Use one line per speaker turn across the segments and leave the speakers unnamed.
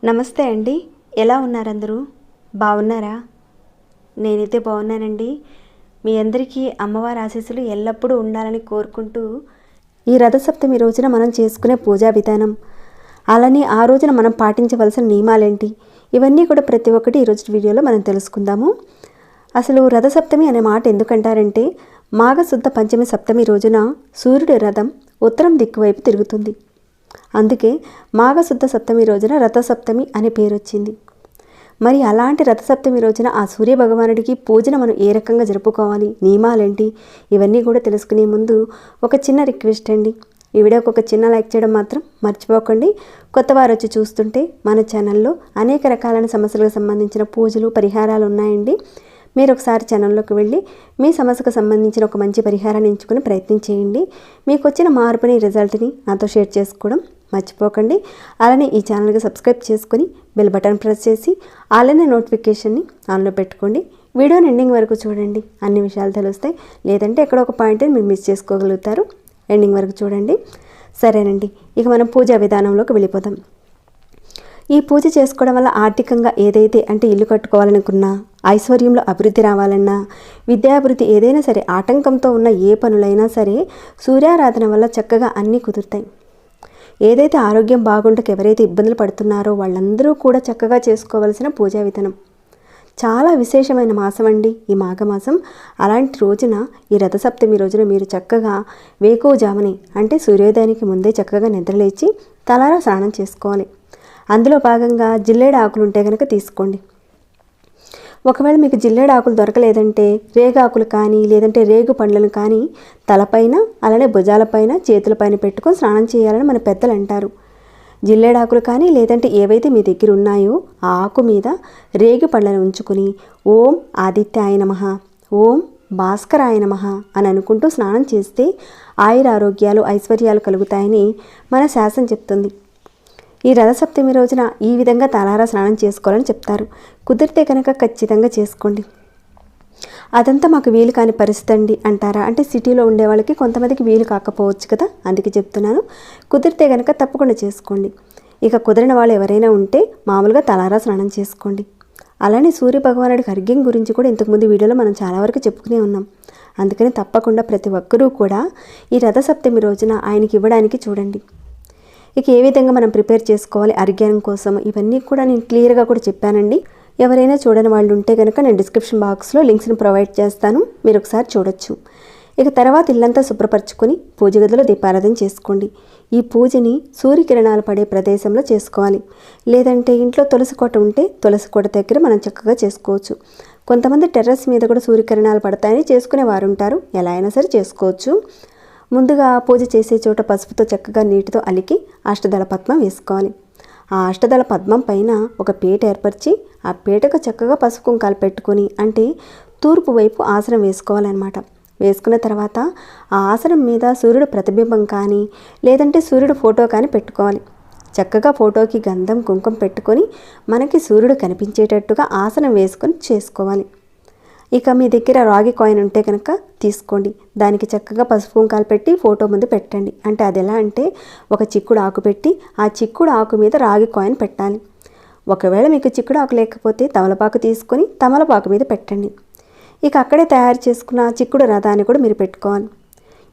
నమస్తే అండి, ఎలా ఉన్నారు అందరూ? బాగున్నారా? నేనైతే బాగున్నానండి. మీ అందరికీ అమ్మవారి ఆశీస్సులు ఎల్లప్పుడూ ఉండాలని కోరుకుంటూ, ఈ రథసప్తమి రోజున మనం చేసుకునే పూజా విధానం, అలానే ఆ రోజున మనం పాటించవలసిన నియమాలేంటి, ఇవన్నీ కూడా ప్రతి ఒక్కటి ఈరోజు వీడియోలో మనం తెలుసుకుందాము. అసలు రథసప్తమి అనే మాట ఎందుకంటారంటే, మాఘశుద్ధ పంచమి సప్తమి రోజున సూర్యుడి రథం ఉత్తరం దిక్కు వైపు తిరుగుతుంది. అందుకే మాఘశుద్ధ సప్తమి రోజున రథసప్తమి అనే పేరు వచ్చింది. మరి అలాంటి రథసప్తమి రోజున ఆ సూర్య భగవానుడికి పూజను మనం ఏ రకంగా జరుపుకోవాలి, నియమాలేంటి, ఇవన్నీ కూడా తెలుసుకునే ముందు ఒక చిన్న రిక్వెస్ట్ అండి. ఈ వీడియోకి ఒక చిన్న లైక్ చేయడం మాత్రం మర్చిపోకండి. కొత్త వారు వచ్చి చూస్తుంటే మన ఛానల్లో అనేక రకాలైన సమస్యలకు సంబంధించిన పూజలు, పరిహారాలు ఉన్నాయండి. మీరు ఒకసారి ఛానల్లోకి వెళ్ళి మీ సమస్యకు సంబంధించిన ఒక మంచి పరిహారాన్ని ఎంచుకుని ప్రయత్నం చేయండి. మీకు వచ్చిన మార్పుని, రిజల్ట్ని నాతో షేర్ చేసుకోవడం మర్చిపోకండి. అలానే ఈ ఛానల్కి సబ్స్క్రైబ్ చేసుకొని బెల్ బటన్ ప్రెస్ చేసి అలానే నోటిఫికేషన్ని ఆన్లో పెట్టుకోండి. వీడియోని ఎండింగ్ వరకు చూడండి, అన్ని విషయాలు తెలుస్తాయి. లేదంటే ఎక్కడ ఒక పాయింట్ని మీరు మిస్ చేసుకోగలుగుతారు. ఎండింగ్ వరకు చూడండి, సరేనండి. ఇక మనం పూజా విధానంలోకి వెళ్ళిపోదాం. ఈ పూజ చేసుకోవడం వల్ల ఆర్థికంగా ఏదైతే అంటే ఇల్లు కట్టుకోవాలనుకున్నా, ఐశ్వర్యంలో అభివృద్ధి రావాలన్నా, విద్యాభివృద్ధి ఏదైనా సరే, ఆటంకంతో ఉన్న ఏ పనులైనా సరే సూర్యారాధన వల్ల చక్కగా అన్నీ కుదురుతాయి. ఏదైతే ఆరోగ్యం బాగుండక ఎవరైతే ఇబ్బందులు పడుతున్నారో వాళ్ళందరూ కూడా చక్కగా చేసుకోవాల్సిన పూజా విధానం. చాలా విశేషమైన మాసం అండి ఈ మాఘమాసం. అలాంటి రోజున, ఈ రథసప్తమి రోజున మీరు చక్కగా వేకువజాముని అంటే సూర్యోదయానికి ముందే చక్కగా నిద్రలేచి తలారా స్నానం చేసుకోవాలి. అందులో భాగంగా జిల్లేడు ఆకులు ఉంటే కనుక తీసుకోండి. ఒకవేళ మీకు జిల్లేడు ఆకులు దొరకలేదంటే రేగాకులు కానీ, లేదంటే రేగు పండ్లను కానీ తలపైన, అలానే భుజాలపైన, చేతులపైన పెట్టుకొని స్నానం చేయాలని మన పెద్దలు అంటారు. జిల్లేడాకులు కానీ, లేదంటే ఏవైతే మీ దగ్గర ఉన్నాయో ఆ ఆకు మీద రేగు పండ్లను ఉంచుకుని ఓం ఆదిత్యాయ నమః, ఓం భాస్కరాయ నమః అని అనుకుంటూ స్నానం చేస్తే ఆయురారోగ్యాలు, ఐశ్వర్యాలు కలుగుతాయని మన శాస్త్రం చెప్తుంది. ఈ రథసప్తమి రోజున ఈ విధంగా తలారా స్నానం చేసుకోవాలని చెప్తారు. కుదిరితే కనుక ఖచ్చితంగా చేసుకోండి. అదంతా మాకు వీలు కాని పరిస్థితి అండి అంటారా? అంటే సిటీలో ఉండే వాళ్ళకి కొంతమందికి వీలు కాకపోవచ్చు కదా, అందుకే చెప్తున్నాను. కుదిరితే కనుక తప్పకుండా చేసుకోండి. ఇక కుదిరిన వాళ్ళు ఎవరైనా ఉంటే మామూలుగా తలారా స్నానం చేసుకోండి. అలానే సూర్య భగవానుడికి అర్ఘ్యం గురించి కూడా ఇంతకుముందు వీడియోలో మనం చాలా వరకు చెప్పుకునే ఉన్నాం. అందుకని తప్పకుండా ప్రతి ఒక్కరూ కూడా ఈ రథసప్తమి రోజున ఆయనకి ఇవ్వడానికి చూడండి. ఇక ఏ విధంగా మనం ప్రిపేర్ చేసుకోవాలి అర్ఘ్యం కోసం, ఇవన్నీ కూడా నేను క్లియర్గా కూడా చెప్పానండి. ఎవరైనా చూడని వాళ్ళు ఉంటే కనుక నేను డిస్క్రిప్షన్ బాక్స్లో లింక్స్ని ప్రొవైడ్ చేస్తాను, మీరు ఒకసారి చూడొచ్చు. ఇక తర్వాత ఇల్లంతా శుభ్రపరచుకొని పూజ గదిలో దీపారాధన చేసుకోండి. ఈ పూజని సూర్యకిరణాలు పడే ప్రదేశంలో చేసుకోవాలి. లేదంటే ఇంట్లో తులసి కోట ఉంటే తులసి కోట దగ్గర మనం చక్కగా చేసుకోవచ్చు. కొంతమంది టెర్రస్ మీద కూడా సూర్యకిరణాలు పడతాయని చేసుకునే వారు ఉంటారు. ఎలా అయినా సరే చేసుకోవచ్చు. ముందుగా పూజ చేసే చోట పసుపుతో చక్కగా నీటితో అలికి అష్టదళ పద్మం వేసుకోవాలి. ఆ అష్టదళ పద్మం పైన ఒక పీట ఏర్పరిచి ఆ పీటకు చక్కగా పసుపు కుంకాలు పెట్టుకొని, అంటే తూర్పు వైపు ఆసనం వేసుకోవాలన్నమాట. వేసుకున్న తర్వాత ఆ ఆసనం మీద సూర్యుడు ప్రతిబింబం కానీ, లేదంటే సూర్యుడు ఫోటో కానీ పెట్టుకోవాలి. చక్కగా ఫోటోకి గంధం, కుంకుమ పెట్టుకొని మనకి సూర్యుడు కనిపించేటట్టుగా ఆసనం వేసుకొని చేసుకోవాలి. ఇక మీ దగ్గర రాగి కాయిన్ ఉంటే కనుక తీసుకోండి. దానికి చక్కగా పసుపు కుంకాలు పెట్టి ఫోటో ముందు పెట్టండి. అంటే అది ఎలా అంటే, ఒక చిక్కుడు ఆకు పెట్టి ఆ చిక్కుడు ఆకు మీద రాగి కాయిన్ పెట్టాలి. ఒకవేళ మీకు చిక్కుడు ఆకు లేకపోతే తమలపాకు తీసుకొని తమలపాకు మీద పెట్టండి. ఇక అక్కడే తయారు చేసుకున్న చిక్కుడు రథాన్ని కూడా మీరు పెట్టుకోవాలి.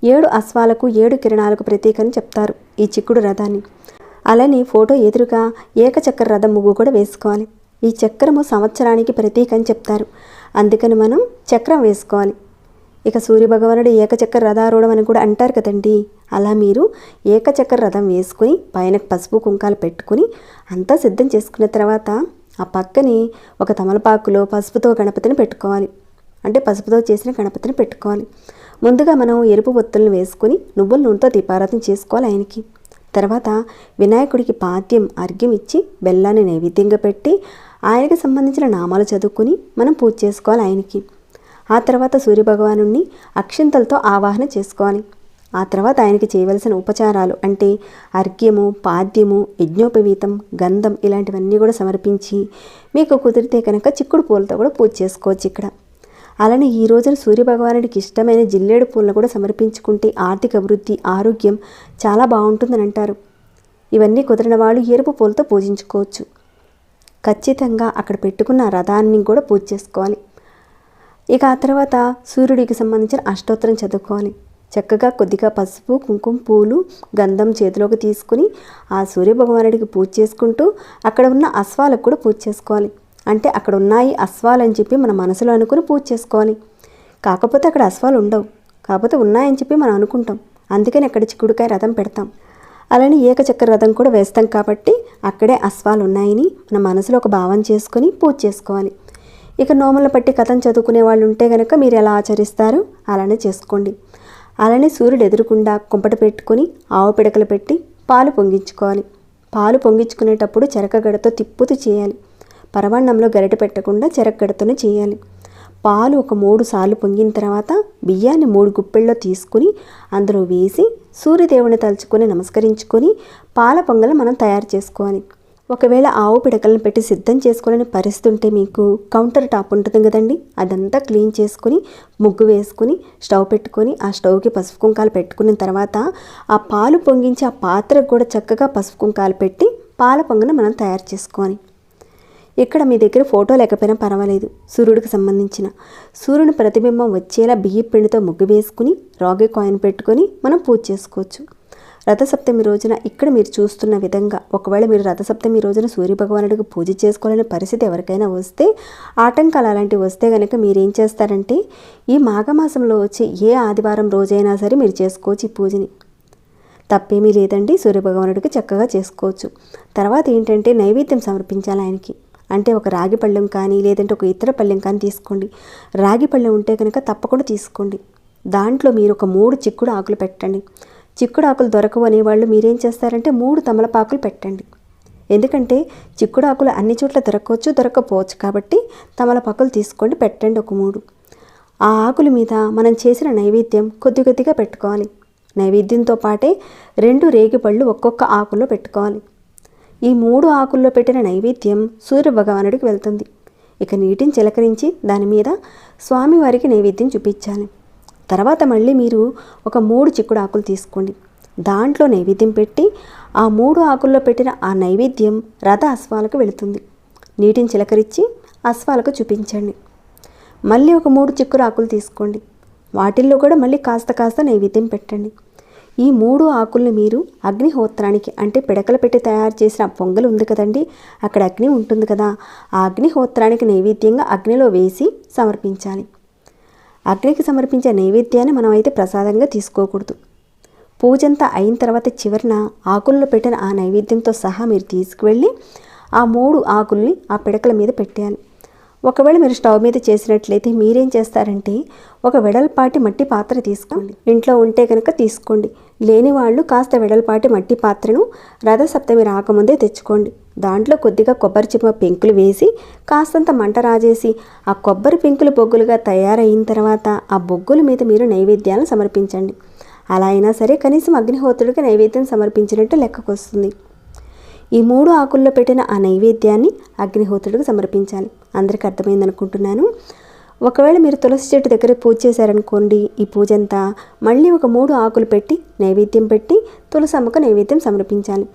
7 అశ్వాలకు 7 కిరణాలకు ప్రతీక అని చెప్తారు ఈ చిక్కుడు రథాన్ని. అలానే ఫోటో ఎదురుగా ఏకచక్ర రథం ముగ్గు కూడా వేసుకోవాలి. ఈ చక్రము సంవత్సరానికి ప్రతీక అని చెప్తారు. అందుకని మనం చక్రం వేసుకోవాలి. ఇక సూర్యభగవానుడు ఏకచక్ర రథారూఢం అని కూడా అంటారు కదండి. అలా మీరు ఏకచక్ర రథం వేసుకొని పైన పసుపు కుంకాలు పెట్టుకుని అంతా సిద్ధం చేసుకున్న తర్వాత ఆ పక్కనే ఒక తమలపాకులో పసుపుతో గణపతిని పెట్టుకోవాలి. అంటే పసుపుతో చేసిన గణపతిని పెట్టుకోవాలి. ముందుగా మనం ఎరుపు ఒత్తులను వేసుకొని నువ్వుల నూనెతో దీపారాధన చేసుకోవాలి ఆయనకి. తర్వాత వినాయకుడికి పాద్యం అర్ఘ్యం ఇచ్చి బెల్లాన్ని నైవేద్యంగా పెట్టి ఆయనకి సంబంధించిన నామాలు చదువుకొని మనం పూజ చేసుకోవాలి ఆయనకి. ఆ తర్వాత సూర్యభగవాను అక్షింతలతో ఆవాహన చేసుకోవాలి. ఆ తర్వాత ఆయనకి చేయవలసిన ఉపచారాలు అంటే అర్ఘ్యము, పాద్యము, యజ్ఞోపవీతం, గంధం ఇలాంటివన్నీ కూడా సమర్పించి మీకు కుదిరితే కనుక చిక్కుడు పూలతో కూడా పూజ చేసుకోవచ్చు ఇక్కడ. అలానే ఈ రోజున సూర్యభగవానుడికి ఇష్టమైన జిల్లేడు పూలను కూడా సమర్పించుకుంటే ఆర్థిక అభివృద్ధి, ఆరోగ్యం చాలా బాగుంటుందని అంటారు. ఇవన్నీ కుదిరిన వాళ్ళు ఎరుపు పూలతో పూజించుకోవచ్చు. ఖచ్చితంగా అక్కడ పెట్టుకున్న రథాన్ని కూడా పూజ చేసుకోవాలి. ఇక ఆ తర్వాత సూర్యుడికి సంబంధించిన అష్టోత్తరం చదువుకోవాలి. చక్కగా కొద్దిగా పసుపు, కుంకుమ, పూలు, గంధం చేతిలోకి తీసుకుని ఆ సూర్యభగవానుడికి పూజ చేసుకుంటూ అక్కడ ఉన్న అశ్వాలకు కూడా పూజ చేసుకోవాలి. అంటే అక్కడ ఉన్నాయి అశ్వాలని చెప్పి మన మనసులో అనుకుని పూజ చేసుకోవాలి. కాకపోతే అక్కడ అశ్వాలు ఉండవు, కాకపోతే ఉన్నాయని చెప్పి మనం అనుకుంటాం. అందుకని అక్కడ చిక్కుడుకాయ రథం పెడతాం. అలానే ఏకచక్ర రథం కూడా వేస్తాం కాబట్టి అక్కడే అశ్వాలు ఉన్నాయని మన మనసులో ఒక భావం చేసుకొని పూజ చేసుకోవాలి. ఇక నోముల పట్టి కథం చదువుకునే వాళ్ళు ఉంటే కనుక మీరు ఎలా ఆచరిస్తారో అలానే చేసుకోండి. అలానే సూర్యుడు ఎదురుకుండా కుంపట పెట్టుకొని ఆవు పిడకలు పెట్టి పాలు పొంగించుకోవాలి. పాలు పొంగించుకునేటప్పుడు చెరకగడతో తిప్పుతూ చేయాలి. పరమాన్నంలో గరిటె పెట్టకుండా చెరకగడతోనే చేయాలి. పాలు ఒక 3 సార్లు పొంగిన తర్వాత బియ్యాన్ని 3 గుప్పెల్లో తీసుకుని అందులో వేసి సూర్యదేవుని తలుచుకొని నమస్కరించుకొని పాల పొంగలు మనం తయారు చేసుకోవాలి. ఒకవేళ ఆవు పిడకలను పెట్టి సిద్ధం చేసుకోవాలని పరిస్థితి ఉంటే మీకు కౌంటర్ టాప్ ఉంటుంది కదండి, అదంతా క్లీన్ చేసుకుని ముగ్గు వేసుకుని స్టవ్ పెట్టుకొని ఆ స్టవ్కి పసుపు కుంకాలు పెట్టుకున్న తర్వాత ఆ పాలు పొంగించి ఆ పాత్రకు కూడా చక్కగా పసుపు కుంకాలు పెట్టి పాల పొంగను మనం తయారు చేసుకోవాలి. ఇక్కడ మీ దగ్గర ఫోటో లేకపోయినా పర్వాలేదు, సూర్యుడికి సంబంధించిన సూర్యుని ప్రతిబింబం వచ్చేలా బియ్యం పిండితో ముగ్గు వేసుకుని రాగి కాయిన్ పెట్టుకొని మనం పూజ చేసుకోవచ్చు. రథసప్తమి రోజున ఇక్కడ మీరు చూస్తున్న విధంగా ఒకవేళ మీరు రథసప్తమి రోజున సూర్యభగవానుడికి పూజ చేసుకోవాలనే పరిస్థితి ఎవరికైనా వస్తే, ఆటంకాలు అలాంటివి వస్తే కనుక మీరేం చేస్తారంటే ఈ మాఘమాసంలో వచ్చే ఏ ఆదివారం రోజైనా సరే మీరు చేసుకోవచ్చు ఈ పూజని. తప్పేమీ లేదండి, సూర్యభగవానుడికి చక్కగా చేసుకోవచ్చు. తర్వాత ఏంటంటే నైవేద్యం సమర్పించాలి ఆయనకి. అంటే ఒక రాగి పళ్ళెం కానీ లేదంటే ఒక ఇతర పళ్ళెం కానీ తీసుకోండి. రాగి పళ్ళెం ఉంటే కనుక తప్పకుండా తీసుకోండి. దాంట్లో మీరు ఒక 3 చిక్కుడు ఆకులు పెట్టండి. చిక్కుడు ఆకులు దొరకవు అనేవాళ్ళు మీరేం చేస్తారంటే 3 తమలపాకులు పెట్టండి. ఎందుకంటే చిక్కుడు ఆకులు అన్ని చోట్ల దొరకవచ్చు, దొరకపోవచ్చు కాబట్టి తమలపాకులు తీసుకోండి, పెట్టండి ఒక 3. ఆ ఆకుల మీద మనం చేసిన నైవేద్యం కొద్ది కొద్దిగా పెట్టుకోవాలి. నైవేద్యంతో పాటే 2 రేగిపళ్ళు ఒక్కొక్క ఆకుల్లో పెట్టుకోవాలి. ఈ 3 ఆకుల్లో పెట్టిన నైవేద్యం సూర్యభగవానుడికి వెళ్తుంది. ఇక నీటిని చిలకరించి దాని మీద స్వామివారికి నైవేద్యం చూపించాలి. తర్వాత మళ్ళీ మీరు ఒక 3 చిక్కుడు ఆకులు తీసుకోండి. దాంట్లో నైవేద్యం పెట్టి ఆ 3 ఆకుల్లో పెట్టిన ఆ నైవేద్యం రథ అశ్వాలకు వెళుతుంది. నీటిని చిలకరించి అశ్వాలకు చూపించండి. మళ్ళీ ఒక 3 చిక్కుడు ఆకులు తీసుకోండి. వాటిల్లో కూడా మళ్ళీ కాస్త నైవేద్యం పెట్టండి. ఈ 3 ఆకుల్ని మీరు అగ్నిహోత్రానికి అంటే పిడకలు పెట్టి తయారు చేసిన పొంగల్ ఉంది కదండి, అక్కడ అగ్ని ఉంటుంది కదా, ఆ అగ్నిహోత్రానికి నైవేద్యంగా అగ్నిలో వేసి సమర్పించాలి. అగ్నికి సమర్పించే నైవేద్యాన్ని మనం అయితే ప్రసాదంగా తీసుకోకూడదు. పూజంతా అయిన తర్వాత చివరిన ఆకుల్లో పెట్టిన ఆ నైవేద్యంతో సహా మీరు తీసుకువెళ్ళి ఆ 3 ఆకుల్ని ఆ పిడకల మీద పెట్టేయాలి. ఒకవేళ మీరు స్టవ్ మీద చేసినట్లయితే మీరేం చేస్తారంటే ఒక వెడల్పాటి మట్టి పాత్ర తీసుకోండి. ఇంట్లో ఉంటే కనుక తీసుకోండి, లేని వాళ్ళు కాస్త వెడల్పాటి మట్టి పాత్రను రథసప్తమి రాకముందే తెచ్చుకోండి. దాంట్లో కొద్దిగా కొబ్బరి చిప్ప పెంకులు వేసి కాస్తంత మంట రాజేసి ఆ కొబ్బరి పెంకులు బొగ్గులుగా తయారైన తర్వాత ఆ బొగ్గుల మీద మీరు నైవేద్యాలను సమర్పించండి. అలా అయినా సరే కనీసం అగ్నిహోత్రుడికి నైవేద్యం సమర్పించినట్టు లెక్కకు వస్తుంది. ఈ 3 ఆకుల్లో పెట్టిన ఆ నైవేద్యాన్ని అగ్నిహోత్రుడికి సమర్పించాలి. అందరికీ అర్థమైంది అనుకుంటున్నాను. ఒకవేళ మీరు తులసి చెట్టు దగ్గర పూజ చేశారనుకోండి, ఈ పూజ అంతా మళ్ళీ ఒక 3 ఆకులు పెట్టి నైవేద్యం పెట్టి తులసమ్మకు నైవేద్యం సమర్పించాలి.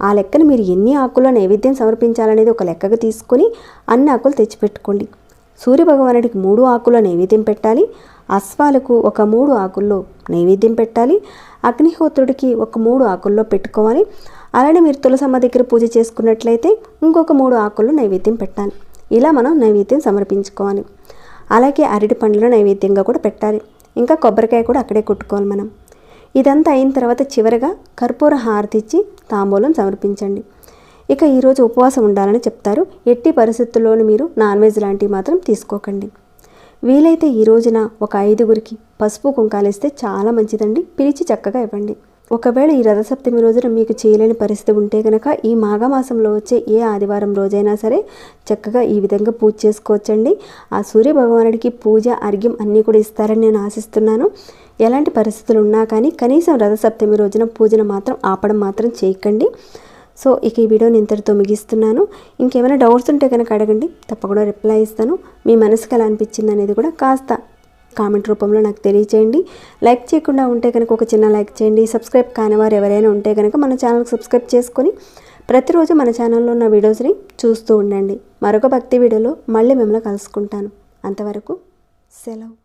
ఆ లెక్కన మీరు ఎన్ని ఆకుల్లో నైవేద్యం సమర్పించాలనేది ఒక లెక్కగా తీసుకొని అన్ని ఆకులు తెచ్చిపెట్టుకోండి. సూర్యభగవానుడికి 3 ఆకుల్లో నైవేద్యం పెట్టాలి, అశ్వాలకు ఒక 3 ఆకుల్లో నైవేద్యం పెట్టాలి, అగ్నిహోత్రుడికి ఒక 3 ఆకుల్లో పెట్టుకోవాలి. అలానే మీరు తులసమ్మ దగ్గర పూజ చేసుకున్నట్లయితే ఇంకొక 3 ఆకుల్లో నైవేద్యం పెట్టాలి. ఇలా మనం నైవేద్యం సమర్పించుకోవాలి. అలాగే అరటి పండ్లను నైవేద్యంగా కూడా పెట్టాలి. ఇంకా కొబ్బరికాయ కూడా అక్కడే కొట్టుకోవాలి మనం. ఇదంతా అయిన తర్వాత చివరగా కర్పూర హారతి ఇచ్చి తాంబూలం సమర్పించండి. ఇక ఈరోజు ఉపవాసం ఉండాలని చెప్తారు. ఎట్టి పరిస్థితుల్లోనూ మీరు నాన్ వెజ్ లాంటివి మాత్రం తీసుకోకండి. వీలైతే ఈ రోజున ఒక 5గురికి పసుపు కుంకాలు ఇస్తే చాలా మంచిదండి. పిలిచి చక్కగా ఇవ్వండి. ఒకవేళ ఈ రథసప్తమి రోజున మీకు చేయలేని పరిస్థితి ఉంటే కనుక ఈ మాఘమాసంలో వచ్చే ఏ ఆదివారం రోజైనా సరే చక్కగా ఈ విధంగా పూజ చేసుకోవచ్చండి. ఆ సూర్యభగవానుడికి పూజ అర్ఘ్యం అన్నీ కూడా ఇస్తారని నేను ఆశిస్తున్నాను. ఎలాంటి పరిస్థితులు ఉన్నా కానీ కనీసం రథసప్తమి రోజున పూజను మాత్రం ఆపడం మాత్రం చేయకండి. సో ఇక ఈ వీడియోని ఇంతటితో ముగిస్తున్నాను. ఇంకేమైనా డౌట్స్ ఉంటే కనుక అడగండి, తప్పకుండా రిప్లై ఇస్తాను. మీ మనసుకు ఎలా అనిపించింది అనేది కూడా కాస్త కామెంట్ రూపంలో నాకు తెలియచేయండి. లైక్ చేయకుండా ఉంటే కనుక ఒక చిన్న లైక్ చేయండి. సబ్స్క్రైబ్ కాని వారు ఎవరైనా ఉంటే కనుక మన ఛానల్కి సబ్స్క్రైబ్ చేసుకొని ప్రతిరోజు మన ఛానల్లో ఉన్న వీడియోస్ని చూస్తూ ఉండండి. మరొక భక్తి వీడియోలో మళ్ళీ మిమ్మల్ని కలుసుకుంటాను. అంతవరకు సెలవు.